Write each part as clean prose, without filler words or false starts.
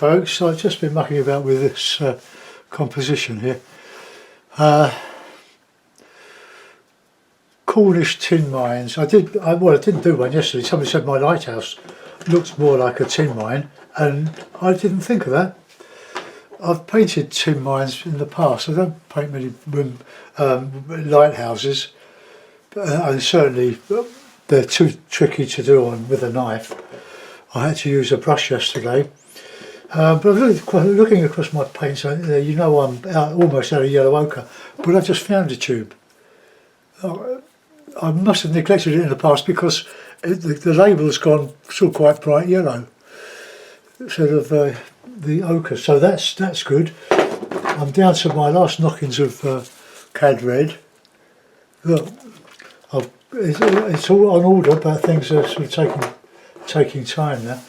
folks, I've just been mucking about with this composition here. Cornish tin mines. I didn't do one yesterday. Somebody said my lighthouse looks more like a tin mine, and I didn't think of that. I've painted tin mines in the past. I don't paint many lighthouses, and certainly they're too tricky to do with a knife. I had to use a brush yesterday. But I'm looking across my paints, you know I'm almost out of yellow ochre, but I've just found a tube. I must have neglected it in the past because the label's gone still quite bright yellow instead of the ochre, so that's good. I'm down to my last knockings of cad red. Look, it's all on order, but things are sort of taking time now.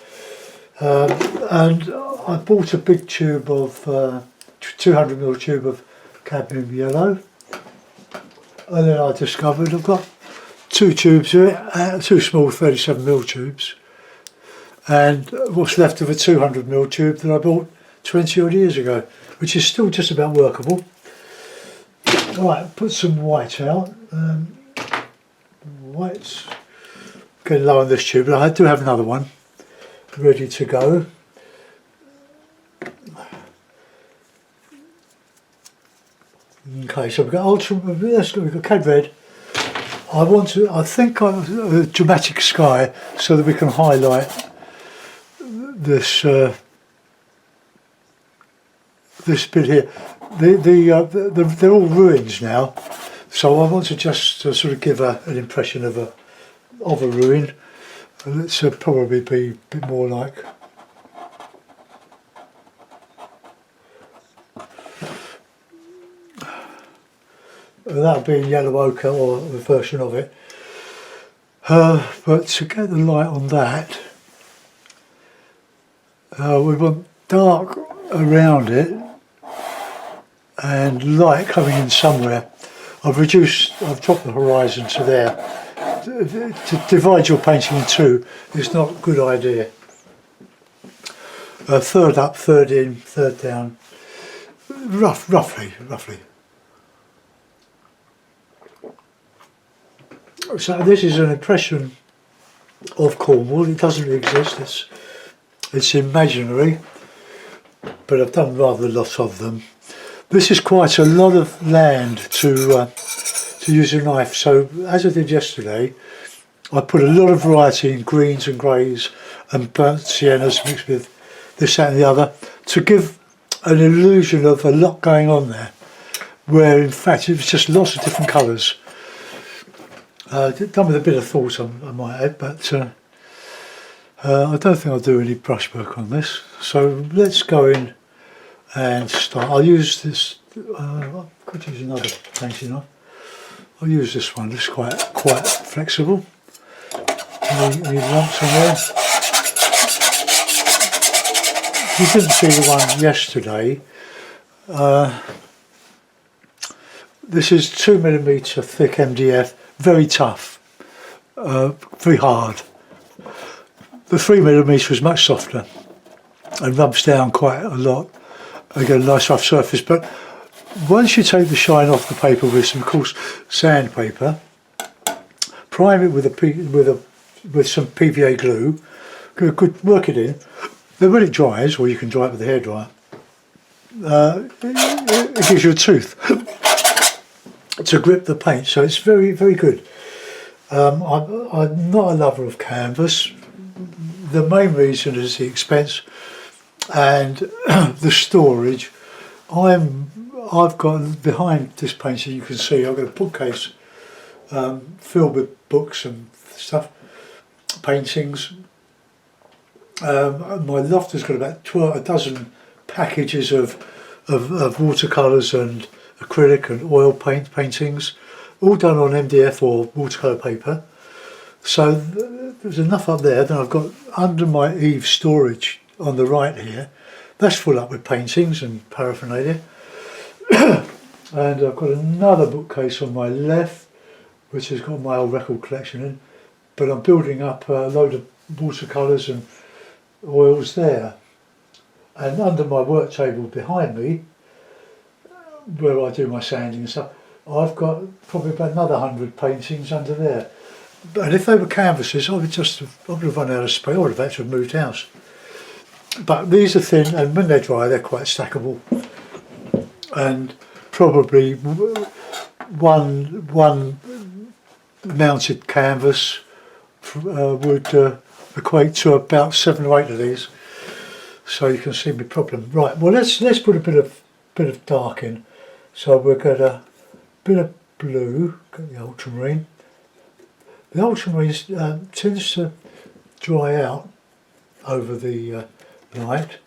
And I bought a big tube of 200ml tube of cadmium yellow, and then I discovered I've got two tubes of it, two small 37ml tubes, and what's left of a 200ml tube that I bought 20 odd years ago, which is still just about workable. Right, put some white out. White's getting low on this tube, but I do have another one ready to go. Okay, so we've got we've got cad red. I think I want a dramatic sky so that we can highlight this this bit here. They're all ruins now, so I want to just sort of give an impression of a ruin. Let's probably be a bit more like that'll be yellow ochre or a version of it. But to get the light on that, we want dark around it and light coming in somewhere. I've dropped the horizon to there. To divide your painting in two is not a good idea. Third up, third in, third down, roughly. So this is an impression of Cornwall. It doesn't exist. It's imaginary, but I've done rather a lot of them. This is quite a lot of land to use a knife, so as I did yesterday, I put a lot of variety in greens and greys and burnt siennas mixed with this, that and the other to give an illusion of a lot going on there, where in fact it was just lots of different colours. Done with a bit of thought, I might add, but I don't think I'll do any brushwork on this, so let's go in and start. I'll use this, I could use another painting knife. I'll use this one. It's quite flexible. Any lumps on there? You didn't see the one yesterday. This is 2mm thick MDF, very tough, very hard. The 3mm was much softer and rubs down quite a lot. Again, a nice rough surface, but once you take the shine off the paper with some coarse sandpaper, prime it with some PVA glue, good, work it in. Then when it dries, or you can dry it with a hairdryer, it gives you a tooth to grip the paint, so it's very, very good. I'm not a lover of canvas. The main reason is the expense and the storage. I've got behind this painting, you can see I've got a bookcase filled with books and stuff, paintings. My loft has got about a dozen packages of watercolours and acrylic and oil paintings, all done on MDF or watercolour paper. So there's enough up there. Then I've got under my eave storage on the right here. That's full up with paintings and paraphernalia. And I've got another bookcase on my left, which has got my old record collection in. But I'm building up a load of watercolours and oils there. And under my work table behind me, where I do my sanding and stuff, I've got probably about another 100 paintings under there. And if they were canvases, I would have run out of space. I would have had to have moved house. But these are thin, and when they're dry, they're quite stackable. And probably one mounted canvas would equate to about 7 or 8 of these. So you can see my problem. Right. Well, let's put a bit of dark in. So we've got a bit of blue. Got the ultramarine. The ultramarine tends to dry out over the light,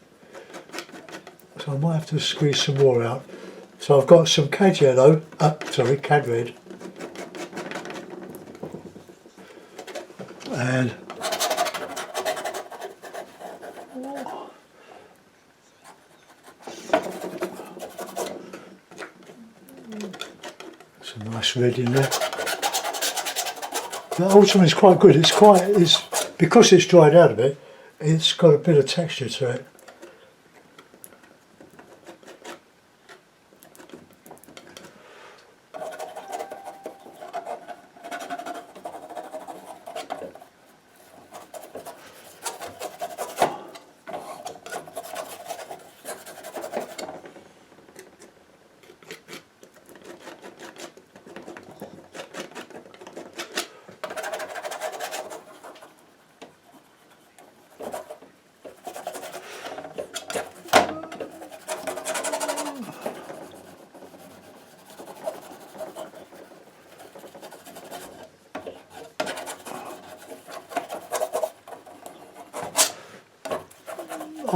so I might have to squeeze some more out. So I've got some cad yellow, cad red, and some nice red in there. The ultramarine is quite good. It's because it's dried out a bit. It's got a bit of texture to it.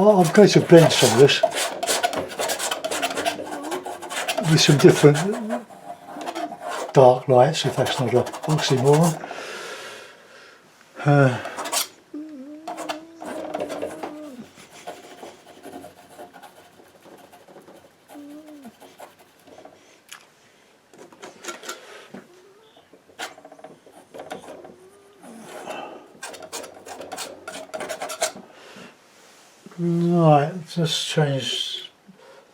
I'm going to blend some of this with some different dark lights, if that's not an oxymoron. Right, just change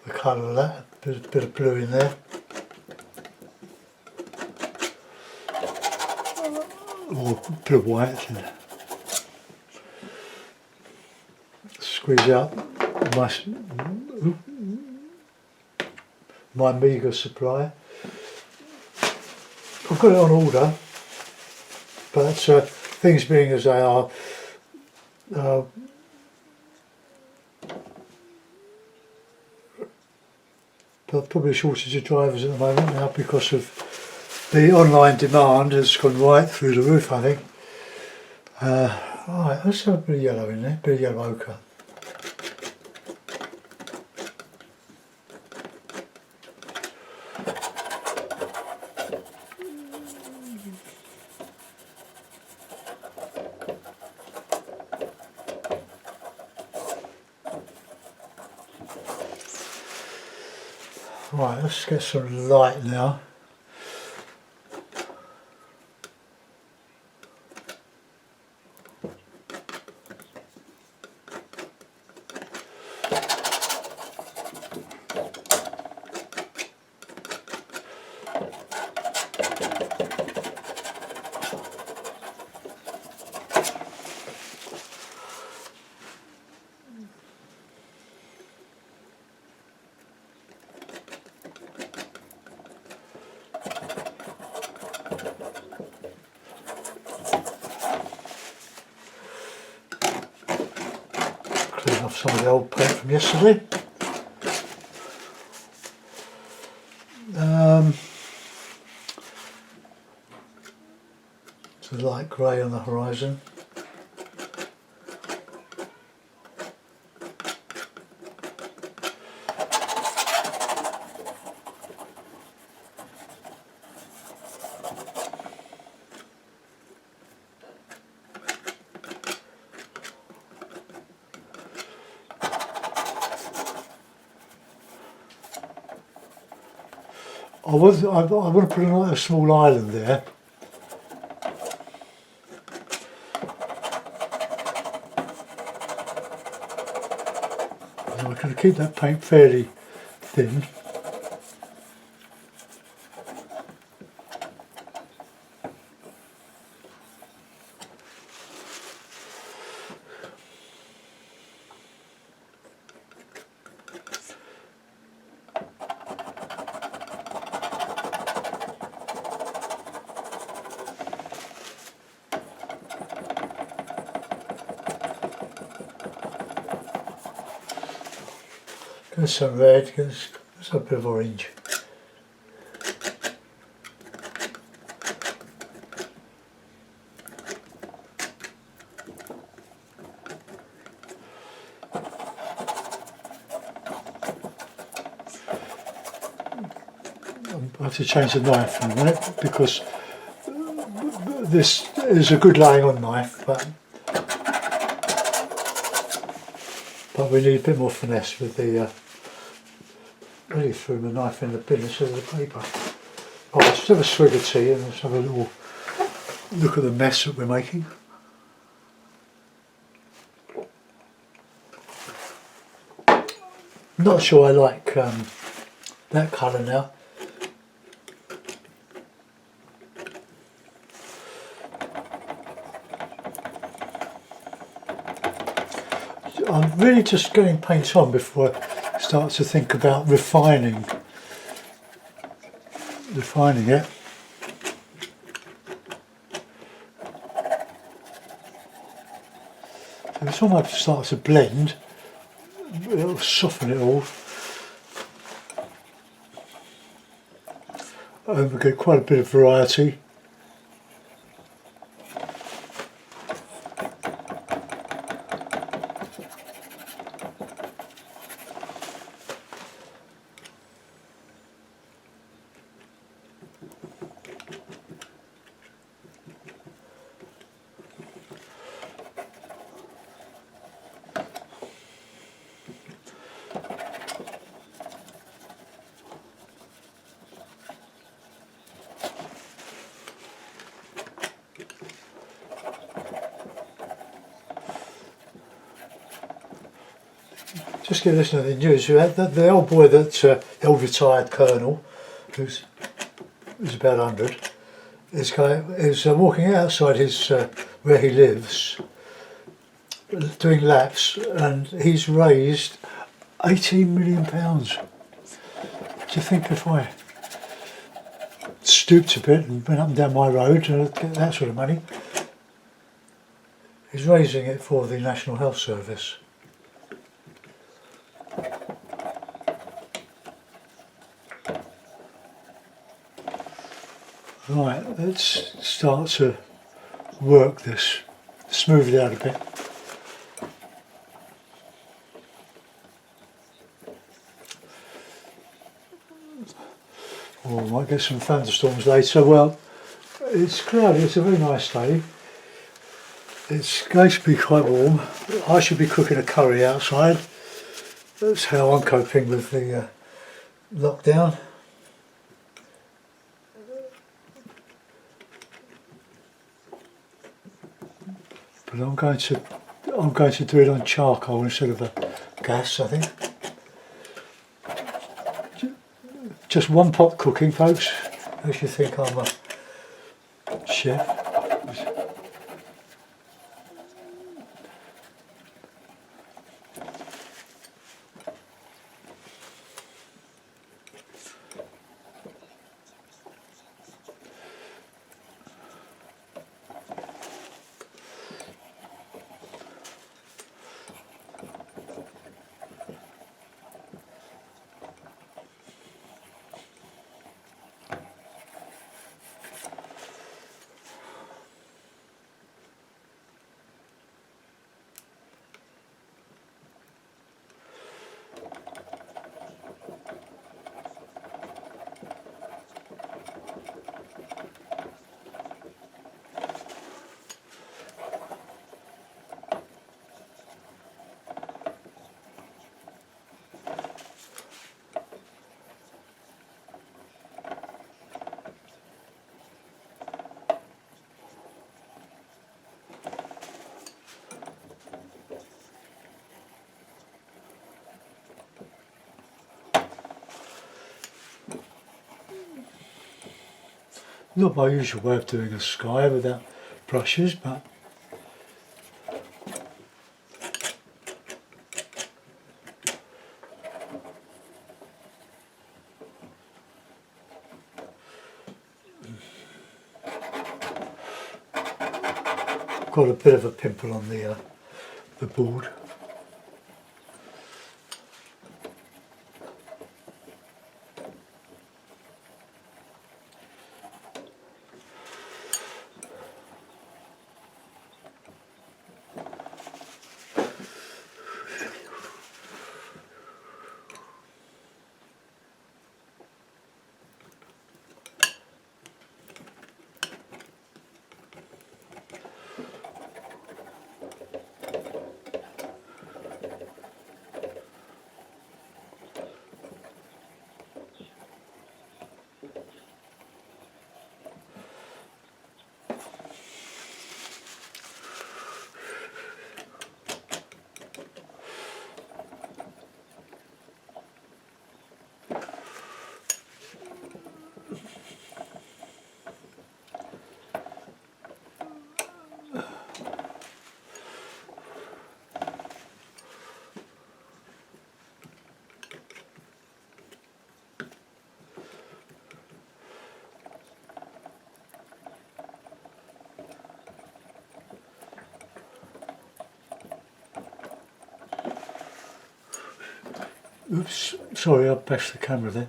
the colour of that, bit of blue in there. Or a bit of white. Squeeze out my meagre supply. I've got it on order, but things being as they are, probably a shortage of drivers at the moment now because of the online demand has gone right through the roof, I think. Right, let's have a bit of yellow in there, a bit of yellow ochre. Right, let's get some light now. Clean off some of the old paint from yesterday. It's a light grey on the horizon. I want to put a small island there. going to keep that paint fairly thin. There's some red, there's a bit of orange. I have to change the knife in a minute because this is a good laying on knife, but we need a bit more finesse with the really threw my knife in the bin instead of the paper. Oh, let's have a swig of tea and let's have a little look at the mess that we're making. Not sure I like that colour now. I'm really just getting paint on before I start to think about refining it. So it's almost starts to blend, it'll soften it all. And we get quite a bit of variety. Just get listening to the news. The old boy the old retired colonel, who's about 100, is walking outside his where he lives, doing laps, and he's raised £18 million. Do you think if I stooped a bit and went up and down my road to get that sort of money? He's raising it for the National Health Service. Right, let's start to work this, smooth it out a bit. Oh, I might get some thunderstorms later. Well, it's cloudy, it's a very nice day. It's going to be quite warm. I should be cooking a curry outside. That's how I'm coping with the lockdown. But I'm going to do it on charcoal instead of a gas, I think. Just one pot cooking, folks. Makes you think I'm a chef. Not my usual way of doing a sky without brushes, but got a bit of a pimple on the board. Oops, sorry, I bashed the camera there.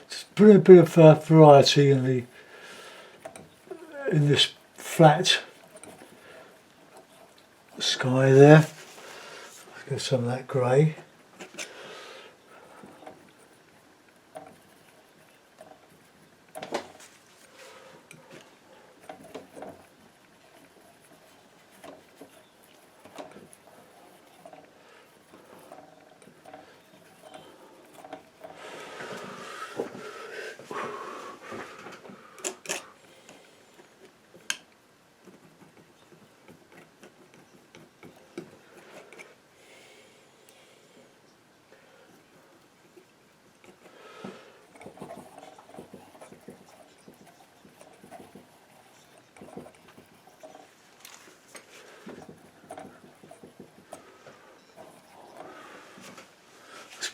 Just put a bit of variety in this flat sky there. Let's get some of that grey.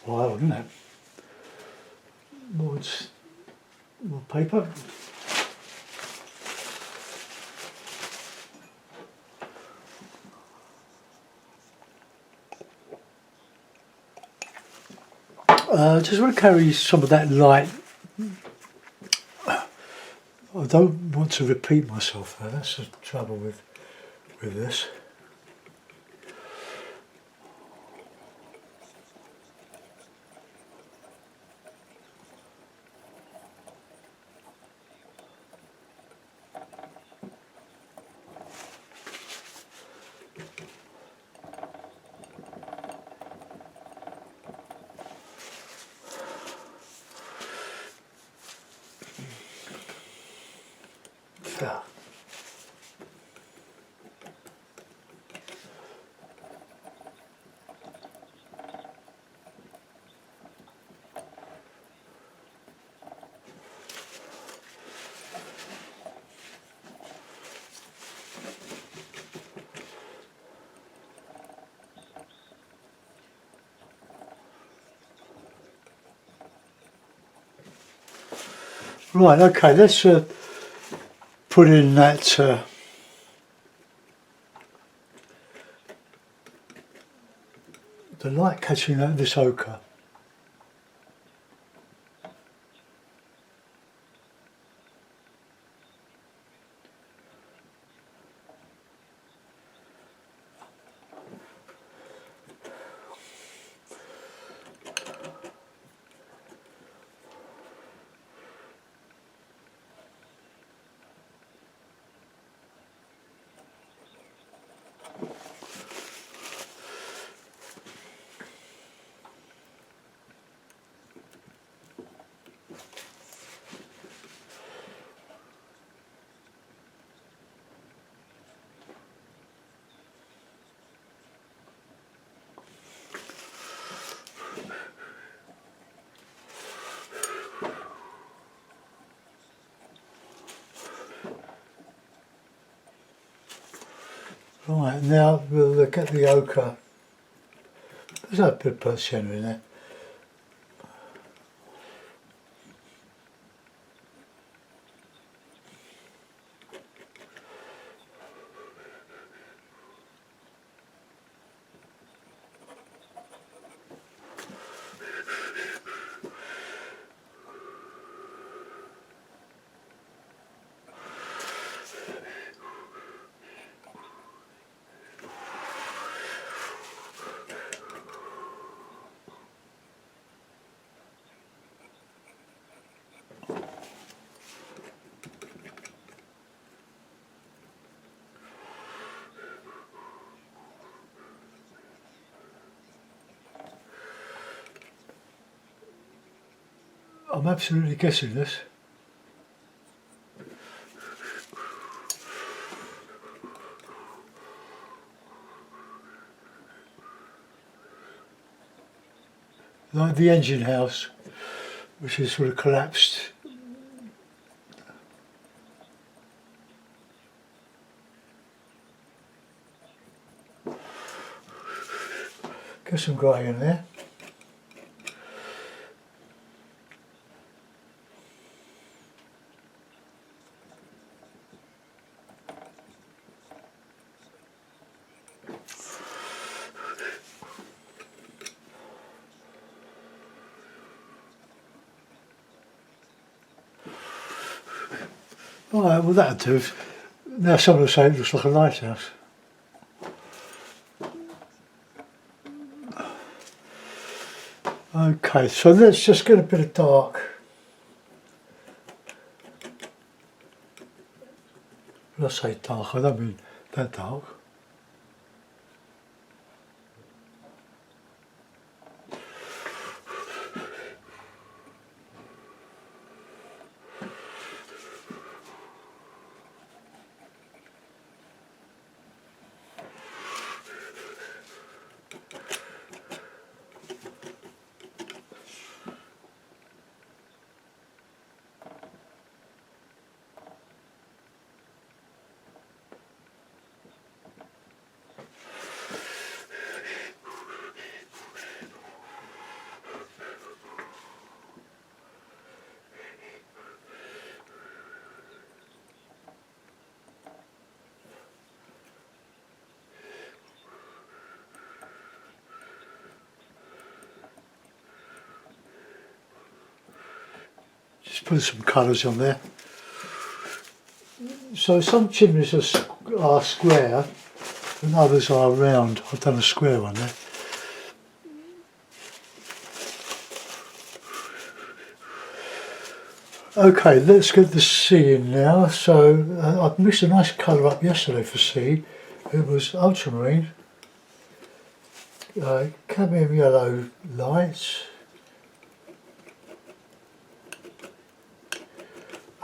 Wild, isn't it? More paper. Just want to carry some of that light. I don't want to repeat myself though, that's the trouble with this. Right, okay, let's put in that the light catching this ochre. Right, now we'll look at the ochre. There's a bit of burnt sienna in there. I'm absolutely guessing this. Like the engine house, which is sort of collapsed. Get some grey in there. Alright, well that'll do. Now someone will say it looks like a lighthouse. Okay, so let's just get a bit of dark. When I say dark, I don't mean that dark. Just put some colours on there. So some chimneys are square and others are round. I've done a square one there. Okay, let's get the sea in now. So I mixed a nice colour up yesterday for sea. It was ultramarine, cadmium yellow lights,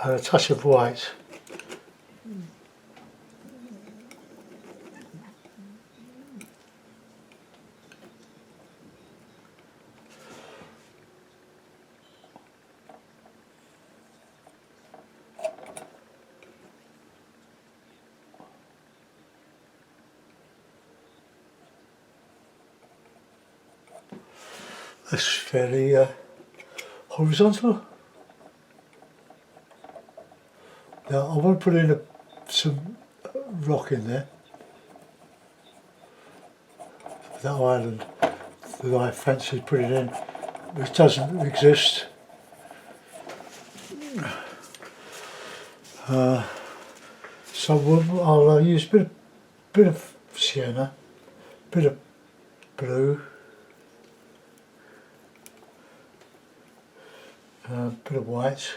and a touch of white. That's fairly horizontal. Now I want to put in some rock in there. That island that I fancied putting in, which doesn't exist. So I'll use a bit of sienna, bit of blue, bit of white.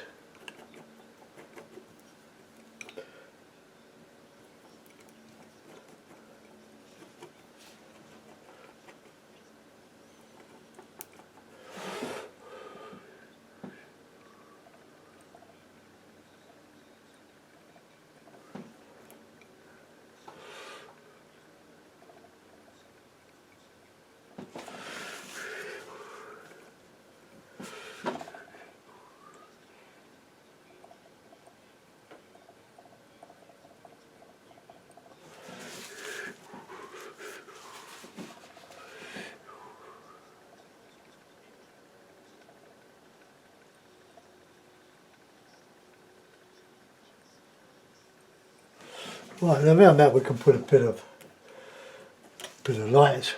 Right, and around that we can put a bit of light.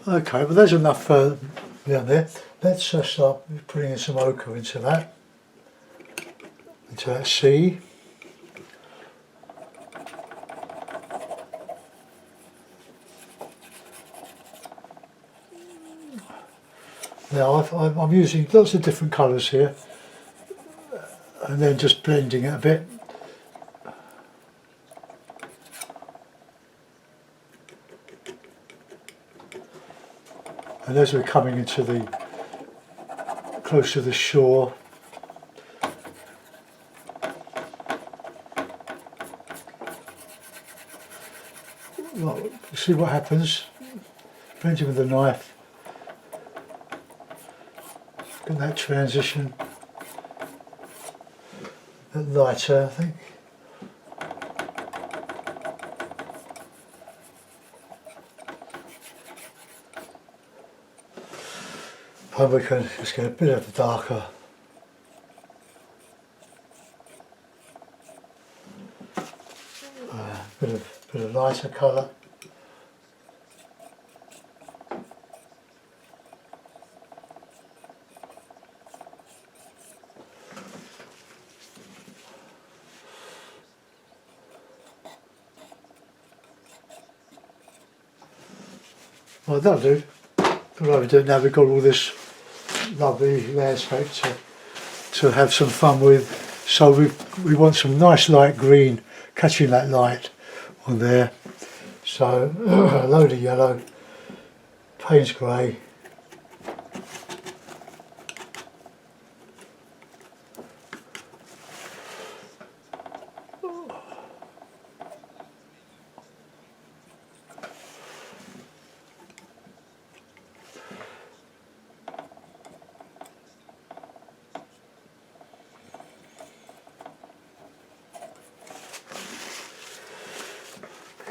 Okay, well there's enough down there. Let's start putting in some ochre into that sea. Now I'm using lots of different colours here and then just blending it a bit. And as we're coming into the close to the shore, well, see what happens. Blending with the knife, get that transition, a bit lighter, I think. And we can just get a bit of a darker. Bit of lighter colour. Well, that'll do. What we do now, we've got all this lovely landscape to have some fun with. So we want some nice light green, catching that light on there. So a load of yellow, Payne's grey.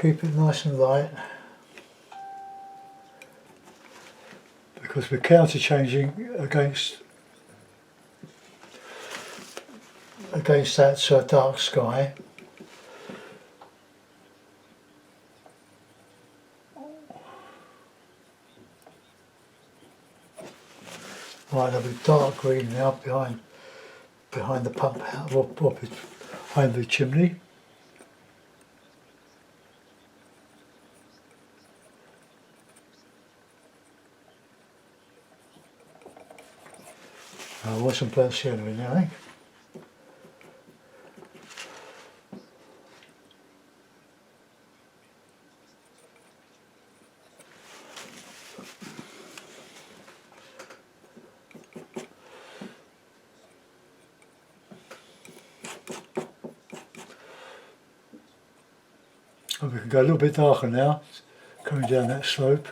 Keep it nice and light because we're counter changing against that dark sky. Right, there'll be dark green now behind the pump house or behind the chimney. I want some burnt sienna in there, I think. And we can go a little bit darker now, coming down that slope.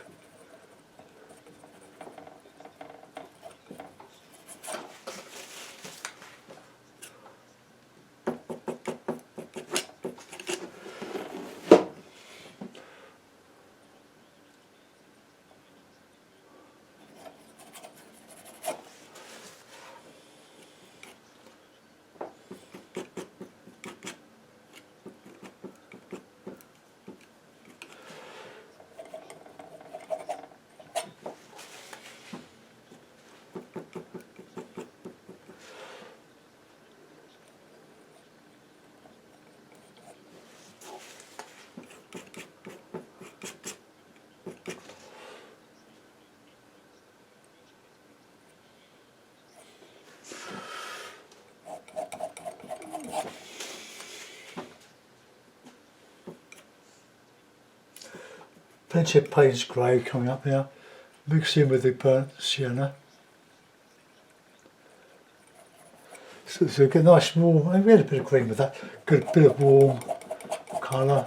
plenty of Payne's grey coming up now, mixed in with the burnt sienna. So get a nice warm, and we had a bit of green with that, good bit of warm colour.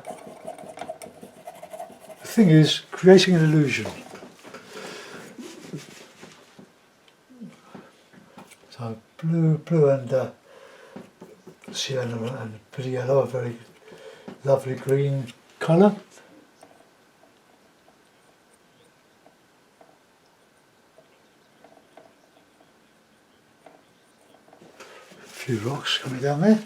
The thing is, creating an illusion. So blue and sienna and a bit of yellow, a very lovely green colour. A few rocks coming down there.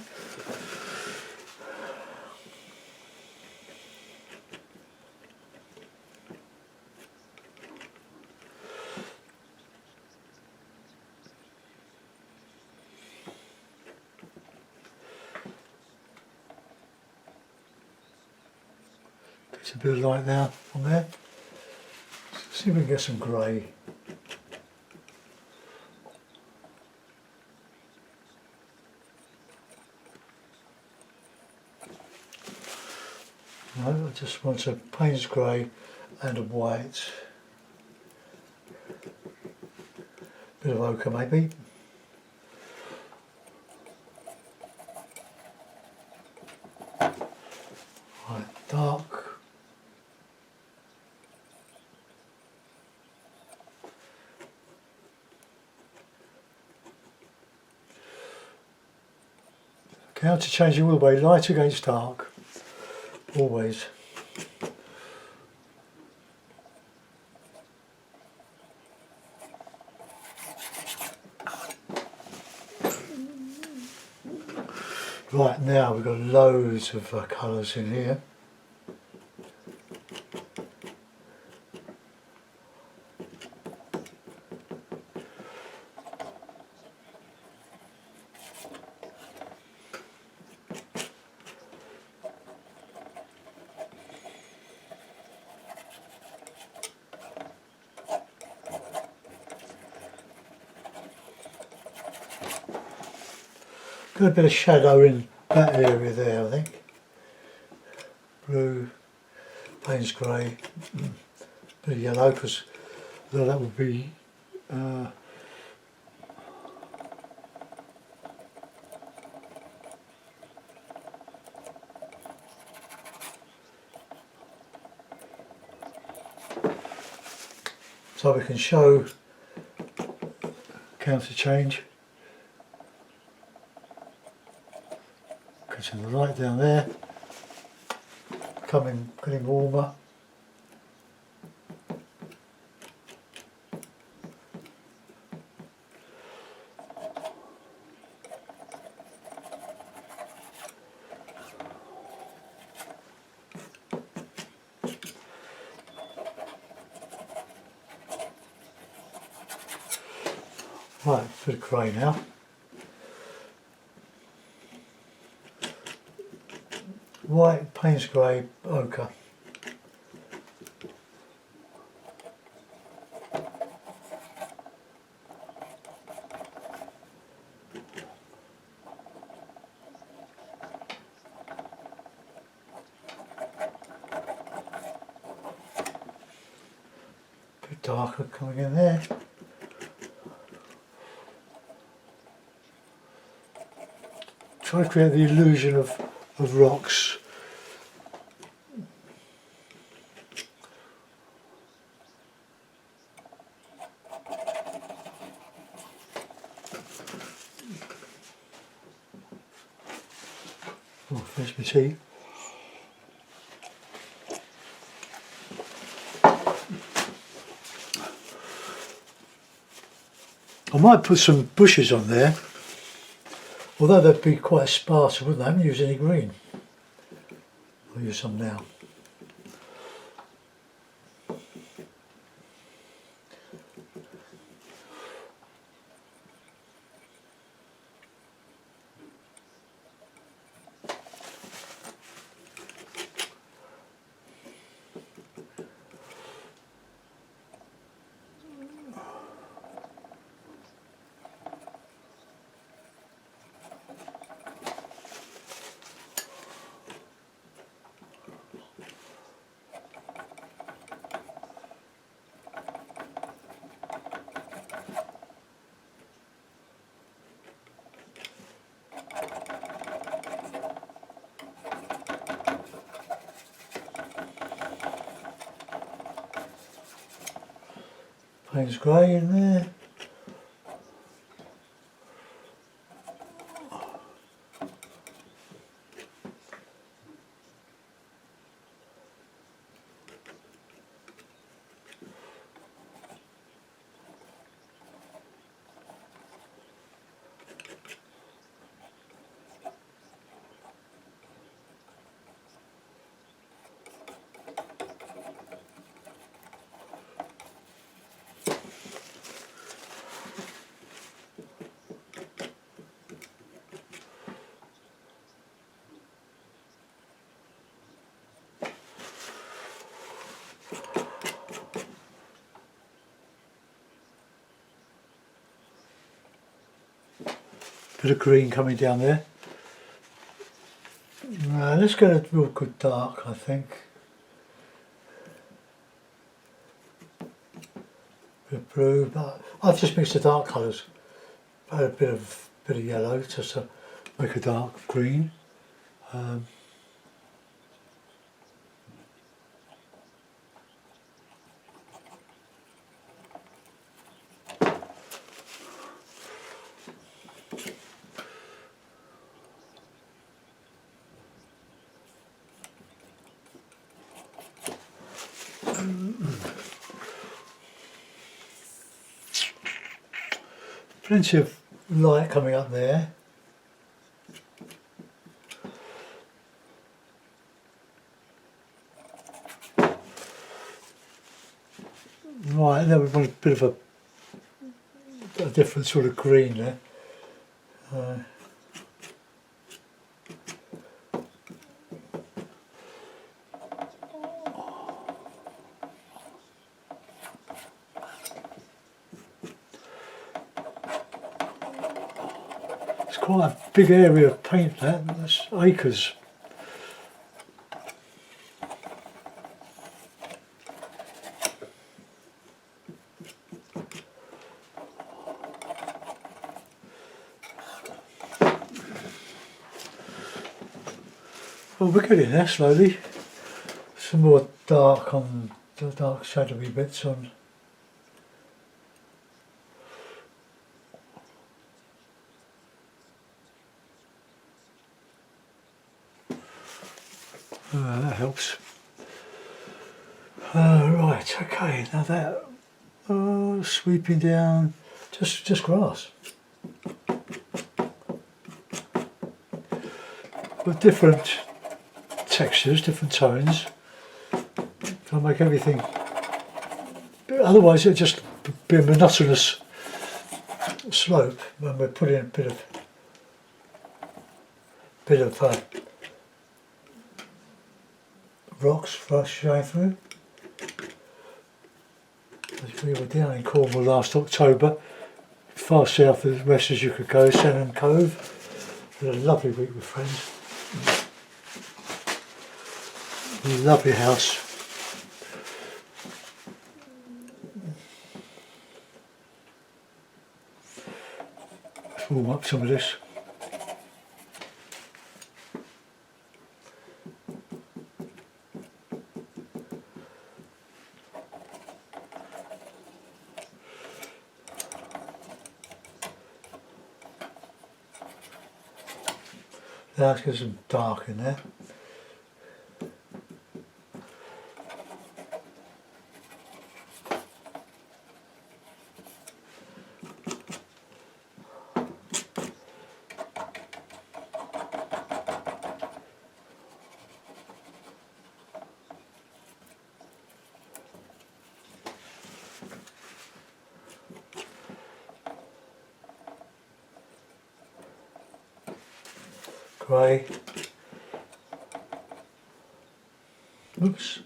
It's a bit of light now on there. See if we can get some grey. No, I just want a Payne's grey and a white. Bit of ochre maybe. Right, dark. Counter-changing all the way, light against dark, always. Right, now we've got loads of colours in here. Got a bit of shadow in that area there, I think. Blue, Payne's grey, bit of yellow, because that would be so we can show counter change. Getting the light down there, getting warmer. Right, a bit of grey now. White, Payne's grey, ochre. Bit darker coming in there. Try to create the illusion of rocks. Oh, finish my tea. I might put some bushes on there, although they'd be quite sparse, wouldn't they? I haven't used any green. I'll use some now. Payne's grey in there. Bit of green coming down there. Let's get a real good dark, I think. Bit of blue, but I've just mixed the dark colours. Add a bit of yellow just to make a dark green. Plenty of light coming up there. Right, there we want a bit of a different sort of green there. It's quite a big area of paint, that's acres. Well, we're getting there slowly. Some more dark on the dark shadowy bits on. That helps. Right, okay, now that sweeping down, just grass. With different textures, different tones. Try to make everything. Otherwise, it'll just be a monotonous slope when we're putting a bit of rocks showing through. As we were down in Cornwall last October, far south as west as you could go, Senham Cove. We had a lovely week with friends. Lovely house. Let's warm up some of this. Now let's get some dark in there. Grey. Oops.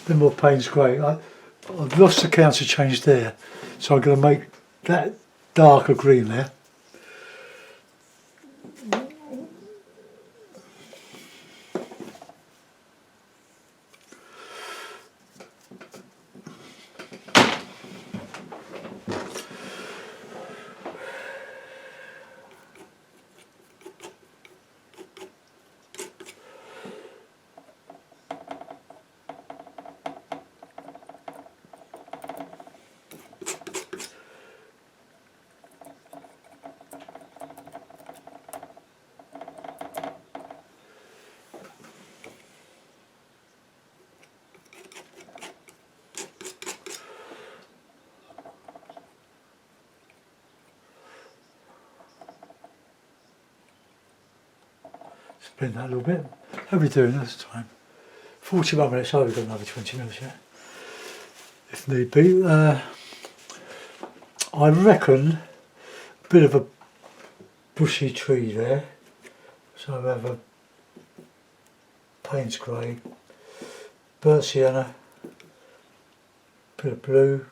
Bit more Payne's grey. I've lost the counter change there, so I'm going to make that darker green there. blend that a little bit. How are we doing this time? 41 minutes, oh we've got another 20 minutes yet, if need be. I reckon a bit of a bushy tree there, so I have a Payne's grey, burnt sienna, bit of blue,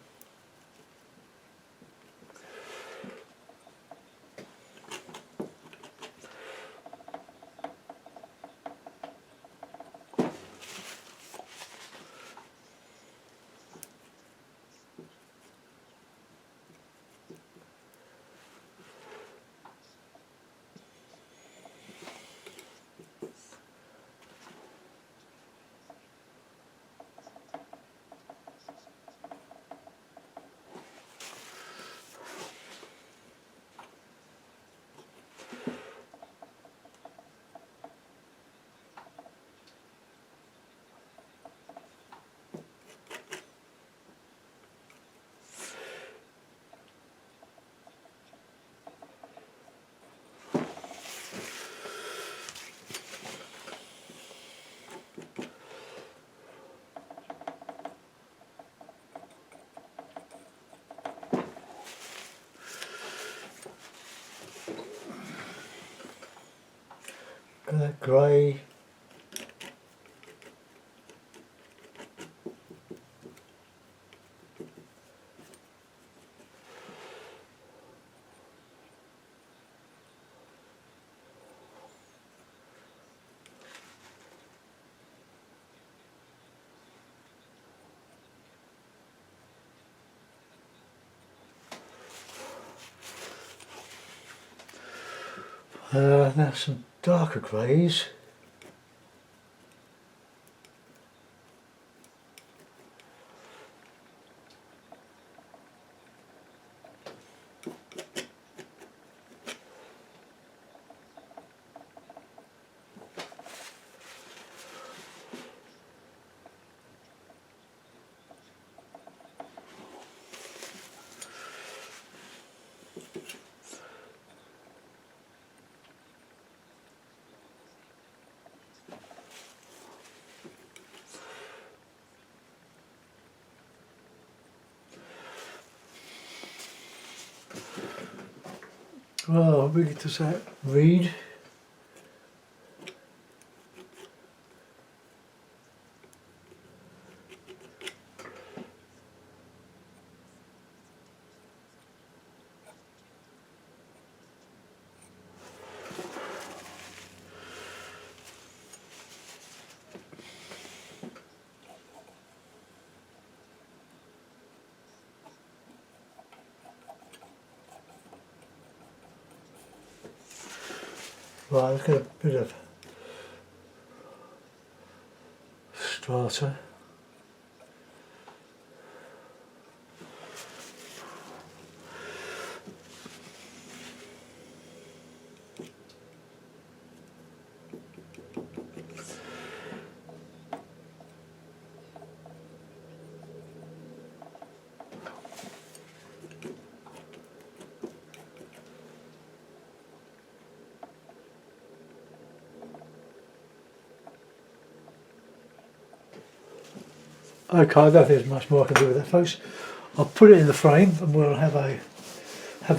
that grey, now some darker greys. Well, really does that read? Right, let's get a bit of strata. Okay, I don't think there's much more I can do with that, folks. I'll put it in the frame and we'll have a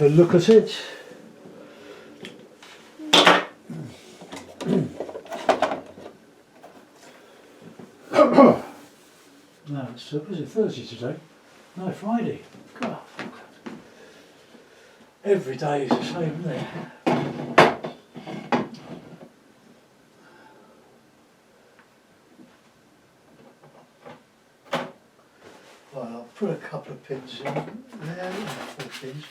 look at it. No, it's was it Thursday today? No, Friday. God, every day is the same, isn't it? Well, I'll put a couple of pins in there, 4 pins.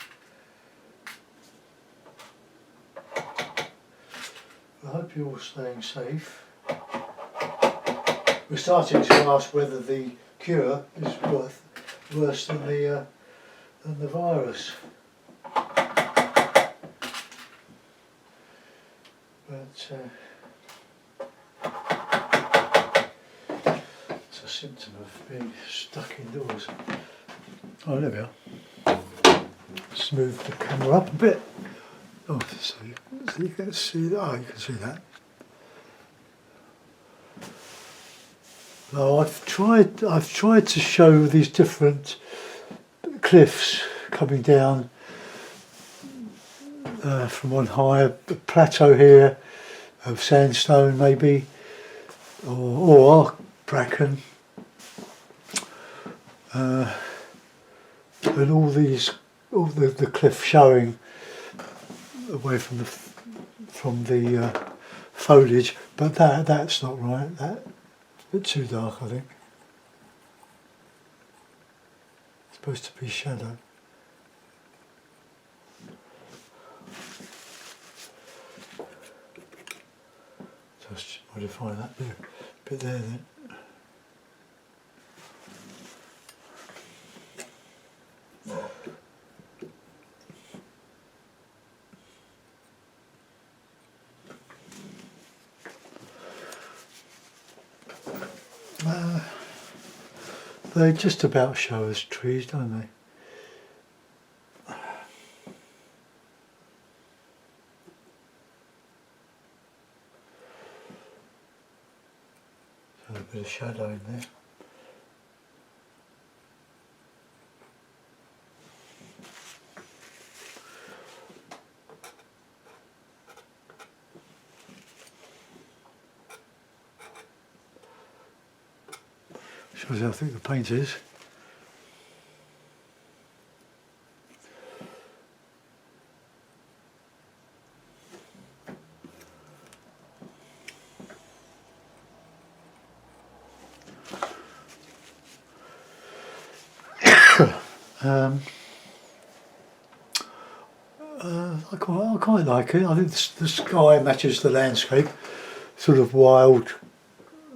I hope you're all staying safe. We're starting to ask whether the cure is worse than the virus. But it's a symptom of being stuck indoors. Oh, there we are. Smooth the camera up a bit. Oh, so you can see that. Oh, you can see that. Well, I've tried to show these different cliffs coming down from on high, a plateau here of sandstone maybe, or bracken, and all the cliff showing away from the foliage, but that's not right. That's a bit too dark, I think. It's supposed to be shadow. Just modify that bit there then. They just about show us trees, don't they? A bit of shadow in there. Shows how thick the paint is. I quite like it. I think the sky matches the landscape, sort of wild,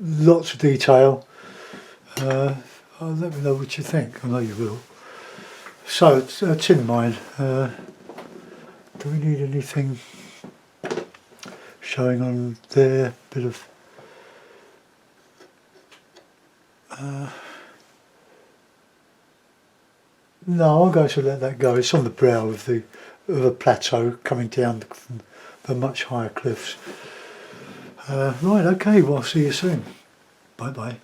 lots of detail. Let me know what you think. I know you will. So, tin mine. Do we need anything showing on there? Bit of. No, I'm going to let that go. It's on the brow of a plateau coming down from the much higher cliffs. Right, okay, well, I'll see you soon. Bye bye.